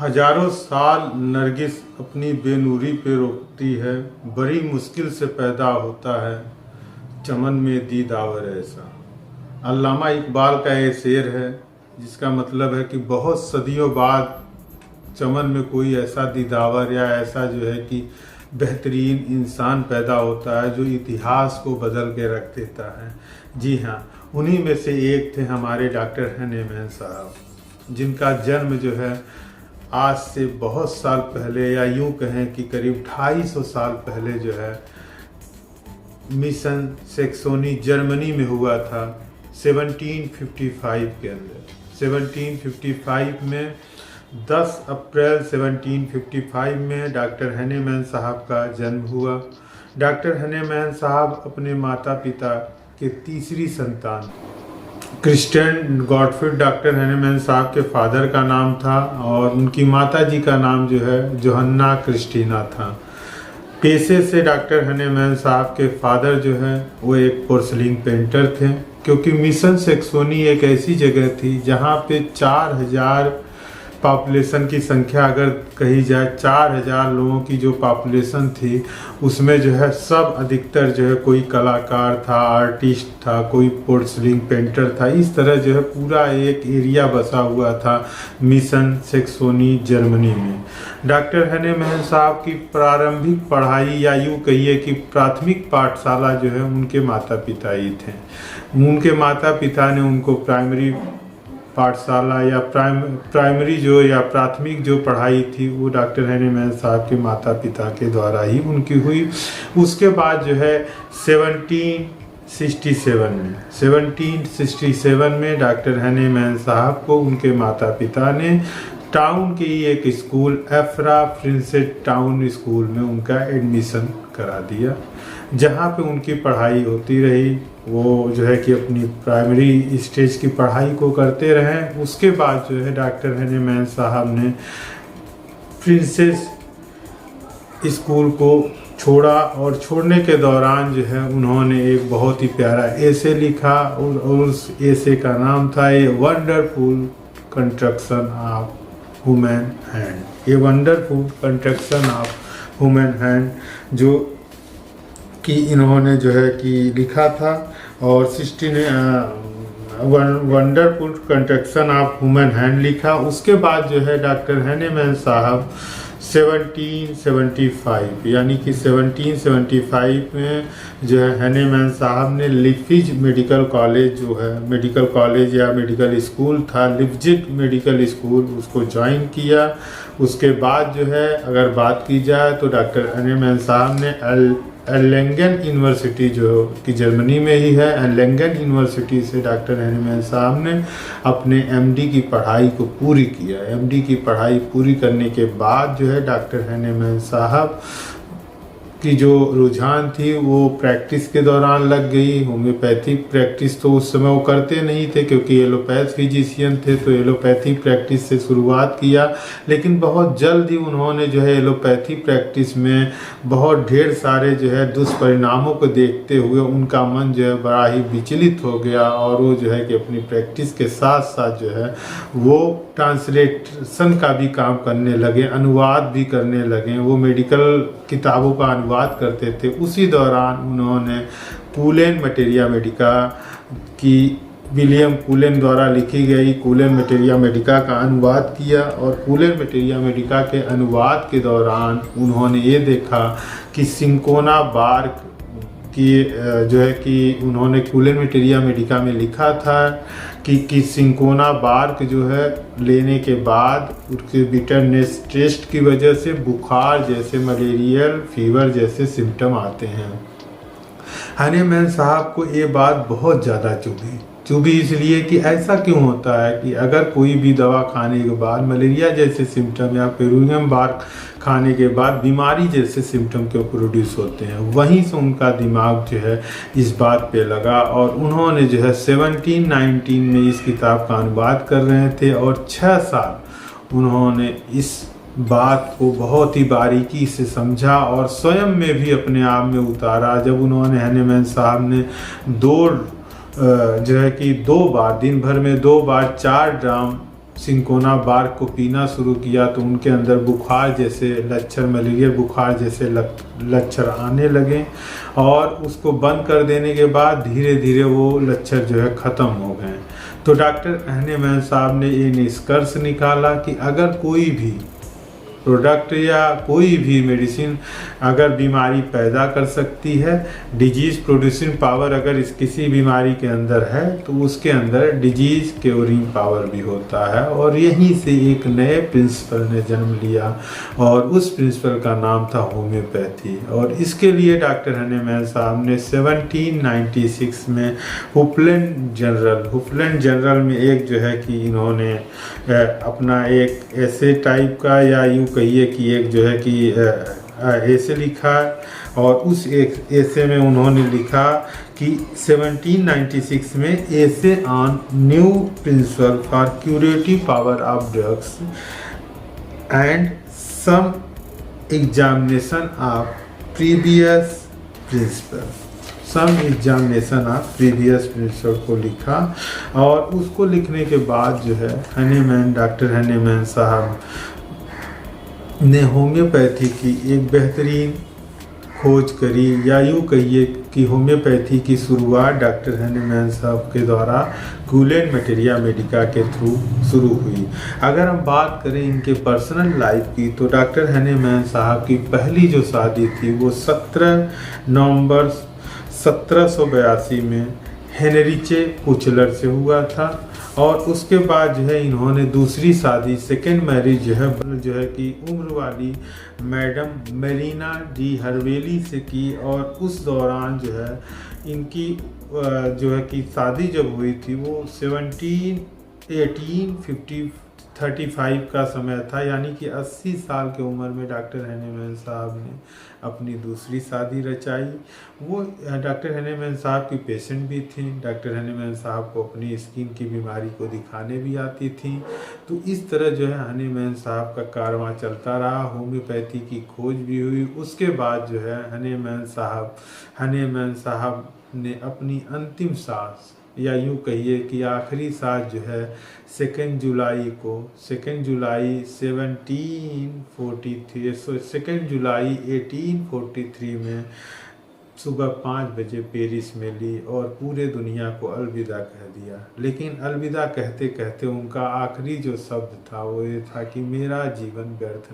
हजारों साल नरगिस अपनी बेनूरी पे रोकती है, बड़ी मुश्किल से पैदा होता है चमन में दीदावर ऐसा। अल्लामा इकबाल का ये शेर है जिसका मतलब है कि बहुत सदियों बाद चमन में कोई ऐसा दीदावर या ऐसा जो है कि बेहतरीन इंसान पैदा होता है जो इतिहास को बदल के रख देता है। जी हाँ, उन्हीं में से एक थे हमारे डॉक्टर हनीमैन साहब, जिनका जन्म जो है आज से बहुत साल पहले, या यूं कहें कि करीब 250 साल पहले जो है मिशन सेक्सोनी जर्मनी में हुआ था 1755 के अंदर। 1755 में 10 अप्रैल 1755 में डॉक्टर हनीमैन साहब का जन्म हुआ। डॉक्टर हनीमैन साहब अपने माता पिता के तीसरी संतान। क्रिस्टियन गॉडफ्रीड डॉक्टर हनीमैन साहब के फादर का नाम था और उनकी माता जी का नाम जो है जोहन्ना क्रिस्टीना था। पेशे से डॉक्टर हनीमैन साहब के फादर जो है वो एक पोर्सलिन पेंटर थे, क्योंकि मिशन सेक्सोनी एक ऐसी जगह थी जहाँ पे 4000 पॉपुलेशन की संख्या अगर कही जाए, 4000 लोगों की जो पॉपुलेशन थी उसमें जो है सब अधिकतर जो है कोई कलाकार था, आर्टिस्ट था, कोई पोर्सलिन पेंटर था। इस तरह जो है पूरा एक एरिया बसा हुआ था मिशन सेक्सोनी जर्मनी में। डॉक्टर हनीमैन साहब की प्रारंभिक पढ़ाई, या यूँ कहिए कि प्राथमिक पाठशाला जो है उनके माता पिता ही थे। उनके माता पिता ने उनको प्राइमरी पाठशाला या प्राइमरी जो या प्राथमिक जो पढ़ाई थी वो डॉक्टर हनीमैन साहब के माता पिता के द्वारा ही उनकी हुई। उसके बाद जो है 1767 में डॉक्टर हनीमैन साहब को उनके माता पिता ने टाउन के ही एक स्कूल एफ्रा प्रिंसेस टाउन स्कूल में उनका एडमिशन करा दिया, जहाँ पे उनकी पढ़ाई होती रही। वो जो है कि अपनी प्राइमरी स्टेज की पढ़ाई को करते रहे। उसके बाद जो है डॉक्टर हनीमैन साहब ने प्रिंसेस स्कूल को छोड़ा और छोड़ने के दौरान जो है उन्होंने एक बहुत ही प्यारा एसे लिखा और उस एसे का नाम था a wonderful construction of human hand. ये wonderful construction of human hand जो कि इन्होंने जो है कि लिखा था, और wonderful construction of human hand लिखा। उसके बाद जो है डॉक्टर हनीमैन साहब 1775 यानी कि 1775 में जो है हनीमैन साहब ने लिफिज मेडिकल कॉलेज जो है मेडिकल कॉलेज या मेडिकल स्कूल था, लिफजिट मेडिकल स्कूल, उसको ज्वाइन किया। उसके बाद जो है अगर बात की जाए तो डॉक्टर हनीमैन साहब ने एर्लैंगन यूनिवर्सिटी जो कि जर्मनी में ही है, एर्लैंगन यूनिवर्सिटी से डॉक्टर हनीमैन साहब ने अपने एमडी की पढ़ाई को पूरी किया। एमडी की पढ़ाई पूरी करने के बाद जो है डॉक्टर हनीमैन साहब की जो रुझान थी वो प्रैक्टिस के दौरान लग गई। होम्योपैथिक प्रैक्टिस तो उस समय वो करते नहीं थे, क्योंकि एलोपैथ फिजिशियन थे, तो एलोपैथिक प्रैक्टिस से शुरुआत किया। लेकिन बहुत जल्द ही उन्होंने जो है एलोपैथी प्रैक्टिस में बहुत ढेर सारे जो है दुष्परिणामों को देखते हुए उनका मन जो है बड़ा ही विचलित हो गया, और वो जो है कि अपनी प्रैक्टिस के साथ साथ जो है वो ट्रांसलेशन का भी काम करने लगे, अनुवाद भी करने लगे। वो मेडिकल किताबों का अनुवाद करते थे। उसी दौरान उन्होंने कूलेन मटेरिया मेडिका की विलियम कूलेन द्वारा लिखी गई कूलेन मटेरिया मेडिका का अनुवाद किया, और कूलेन मटेरिया मेडिका के अनुवाद के दौरान उन्होंने ये देखा कि सिंकोना बार्क की जो है कि उन्होंने कूलेन मटेरिया मेडिका में लिखा था कि सिंकोना बार्क जो है लेने के बाद उसके बिटरनेस टेस्ट की वजह से बुखार जैसे मलेरियल फीवर जैसे सिम्टम आते हैं। हनीमैन साहब को ये बात बहुत ज़्यादा चुभी इसलिए कि ऐसा क्यों होता है कि अगर कोई भी दवा खाने के बाद मलेरिया जैसे सिम्टम या पेरुवियम बार्क खाने के बाद बीमारी जैसे सिम्टम क्यों प्रोड्यूस होते हैं। वहीं से उनका दिमाग जो है इस बात पे लगा, और उन्होंने जो है 1719 में इस किताब का अनुवाद कर रहे थे, और 6 साल उन्होंने इस बात को बहुत ही बारीकी से समझा और स्वयं में भी अपने आप में उतारा। जब उन्होंने हनीमैन साहब ने जो है कि 2 बार दिन भर में 2 बार 4 ड्राम सिंकोना बार्क को पीना शुरू किया तो उनके अंदर बुखार जैसे लक्षण, मलेरिया बुखार जैसे लक्षण आने लगे, और उसको बंद कर देने के बाद धीरे धीरे वो लक्षण जो है ख़त्म हो गए। तो डॉक्टर हनीमैन साहब ने ये निष्कर्ष निकाला कि अगर कोई भी प्रोडक्ट या कोई भी मेडिसिन अगर बीमारी पैदा कर सकती है, डिजीज़ प्रोड्यूसिंग पावर अगर इस किसी बीमारी के अंदर है, तो उसके अंदर डिजीज़ क्योरिंग पावर भी होता है। और यहीं से एक नए प्रिंसिपल ने जन्म लिया, और उस प्रिंसिपल का नाम था होम्योपैथी। और इसके लिए डॉक्टर हनीमैन साहब ने 1796 में हुपलैंड जनरल में एक जो है कि इन्होंने अपना एक ऐसे टाइप का, या यूँ कहिए कि एक जो है कि ऐसे लिखा, और उस एक ऐसे में उन्होंने लिखा कि 1796 में essay on new principle for curative power of drugs and some examination of previous principle को लिखा। और उसको लिखने के बाद जो है डॉक्टर हनीमैन साहब ने होम्योपैथी की एक बेहतरीन खोज करी, या यूँ कहिए कि होम्योपैथी की शुरुआत डॉक्टर हनीमैन साहब के द्वारा कूलेंट मटेरिया मेडिका के थ्रू शुरू हुई। अगर हम बात करें इनके पर्सनल लाइफ की, तो डॉक्टर हनीमैन साहब की पहली जो शादी थी वो 17 नवंबर 1782 में हेनरिचे पुचलर से हुआ था। और उसके बाद जो है इन्होंने दूसरी शादी, सेकेंड मैरिज जो है कि उम्र वाली मैडम मेलिना डी हर्वेली से की। और उस दौरान जो है इनकी जो है कि शादी जब हुई थी वो 1835 का समय था, यानी कि 80 साल की उम्र में डॉक्टर हनीमैन साहब ने अपनी दूसरी शादी रचाई। वो डॉक्टर हनीमैन साहब की पेशेंट भी थी। डॉक्टर हनीमैन साहब को अपनी स्किन की बीमारी को दिखाने भी आती थी। तो इस तरह जो है हनीमैन साहब का कारवां चलता रहा, होम्योपैथी की खोज भी हुई। उसके बाद जो है हनीमैन साहब ने अपनी अंतिम सांस, या यूँ कहिए कि आखिरी सांस जो है 2 जुलाई 1843 में सुबह 5 बजे पेरिस में ली, और पूरे दुनिया को अलविदा कह दिया। लेकिन अलविदा कहते कहते उनका आखिरी जो शब्द था वो ये था कि मेरा जीवन व्यर्थ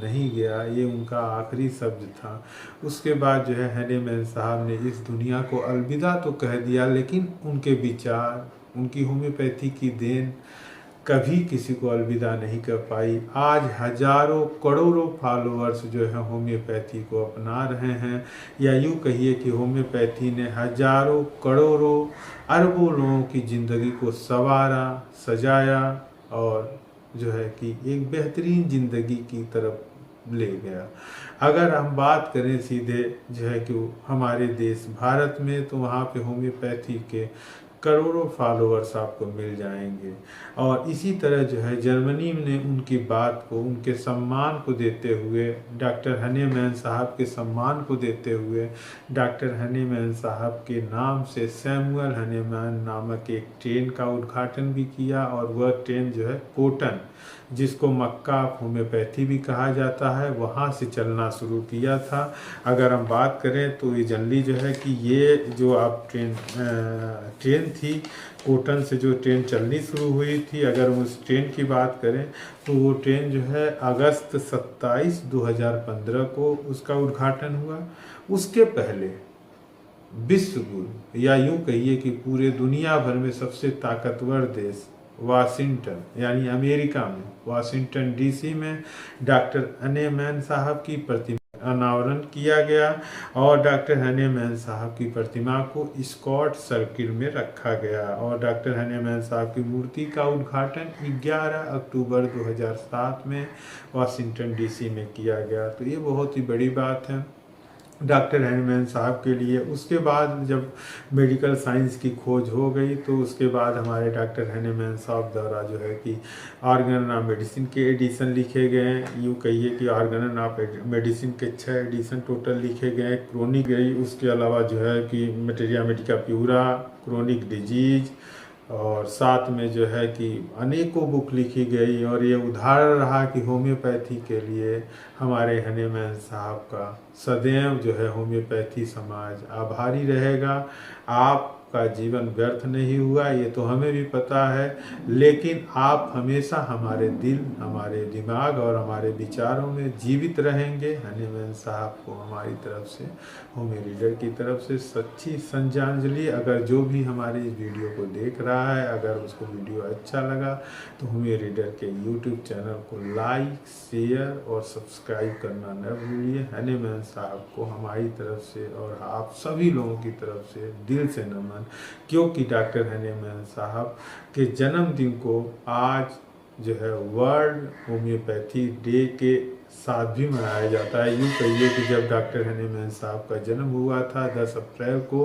नहीं गया, ये उनका आखिरी शब्द था। उसके बाद जो है हनीमैन साहब ने इस दुनिया को अलविदा तो कह दिया, लेकिन उनके विचार, उनकी होम्योपैथी की देन कभी किसी को अलविदा नहीं कर पाई। आज हजारों करोड़ों फॉलोअर्स जो है होम्योपैथी को अपना रहे हैं, या यूँ कहिए कि होम्योपैथी ने हजारों करोड़ों अरबों लोगों की ज़िंदगी को संवारा, सजाया, और जो है कि एक बेहतरीन ज़िंदगी की तरफ ले गया। अगर हम बात करें सीधे जो है कि हमारे देश भारत में, तो वहाँ पे होम्योपैथी के करोड़ों फॉलोअर्स आपको मिल जाएंगे। और इसी तरह जो है जर्मनी ने उनकी बात को, उनके सम्मान को देते हुए, डॉक्टर हनीमैन साहब के सम्मान को देते हुए, डॉक्टर हनीमैन साहब के नाम से सैमुअल हनीमैन नामक एक ट्रेन का उद्घाटन भी किया। और वह ट्रेन जो है कोटन, जिसको मक्का ऑफ होम्योपैथी भी कहा जाता है, वहाँ से चलना शुरू किया था। अगर हम बात करें तो ये जनरली जो है कि ये जो आप ट्रेन थी कोटन से, जो ट्रेन चलनी शुरू हुई थी, अगर हम उस ट्रेन की बात करें तो वो ट्रेन जो है अगस्त 27, 2015 को उसका उद्घाटन हुआ। उसके पहले विश्व गुरु, या यूँ कहिए कि पूरे दुनिया भर में सबसे ताकतवर देश वाशिंगटन, यानी अमेरिका में वाशिंगटन डीसी में डॉक्टर हनीमैन साहब की प्रतिमा अनावरण किया गया। और डॉक्टर हनीमैन साहब की प्रतिमा को स्कॉट सर्किल में रखा गया। और डॉक्टर हनीमैन साहब की मूर्ति का उद्घाटन 11 अक्टूबर 2007 में वाशिंगटन डीसी में किया गया। तो ये बहुत ही बड़ी बात है डॉक्टर हनीमैन साहब के लिए। उसके बाद जब मेडिकल साइंस की खोज हो गई, तो उसके बाद हमारे डॉक्टर हनीमैन साहब द्वारा जो है कि ऑर्गन ऑफ मेडिसिन के एडिशन लिखे गए हैं। यूँ कहिए कि ऑर्गन ऑफ मेडिसिन के 6 एडिशन टोटल लिखे गए। क्रोनिक गई, उसके अलावा जो है कि materia Medica pura, chronic disease, और साथ में जो है कि अनेकों बुक लिखी गई और ये उदाहरण रहा कि होम्योपैथी के लिए हमारे हनीमैन साहब का सदैव जो है होम्योपैथी समाज आभारी रहेगा। आपका जीवन व्यर्थ नहीं हुआ ये तो हमें भी पता है, लेकिन आप हमेशा हमारे दिल, हमारे दिमाग और हमारे विचारों में जीवित रहेंगे। हनीमैन साहब को हमारी तरफ से, होम्यो रीडर की तरफ से सच्ची श्रद्धांजलि। अगर जो भी हमारे इस वीडियो को देख रहा है, अगर उसको वीडियो अच्छा लगा तो होम्यो रीडर के यूट्यूब चैनल को लाइक, शेयर और सब्सक्राइब करना न भूलिए। हनीमैन साहब को हमारी तरफ से और आप सभी लोगों की तरफ से दिल से नमन, क्योंकि डॉक्टर हनीमैन साहब के जन्मदिन को आज जो है वर्ल्ड होम्योपैथी डे के साथ भी मनाया जाता है। यूँ कहिए कि जब डॉक्टर हनीमैन साहब का जन्म हुआ था 10 अप्रैल को,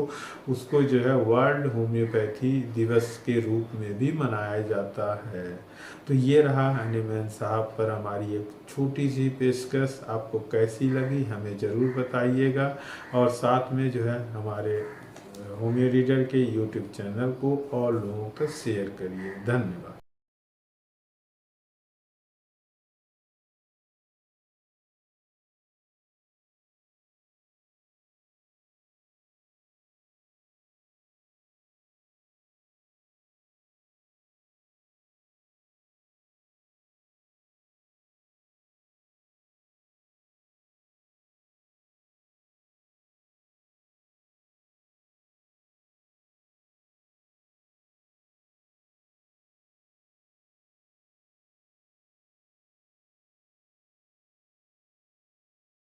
उसको जो है वर्ल्ड होम्योपैथी दिवस के रूप में भी मनाया जाता है। तो ये रहा हनीमैन साहब पर हमारी एक छोटी सी पेशकश। आपको कैसी लगी हमें ज़रूर बताइएगा, और साथ में जो है हमारे होम्यो रीडर के यूट्यूब चैनल को और लोगों तक शेयर करिए। धन्यवाद।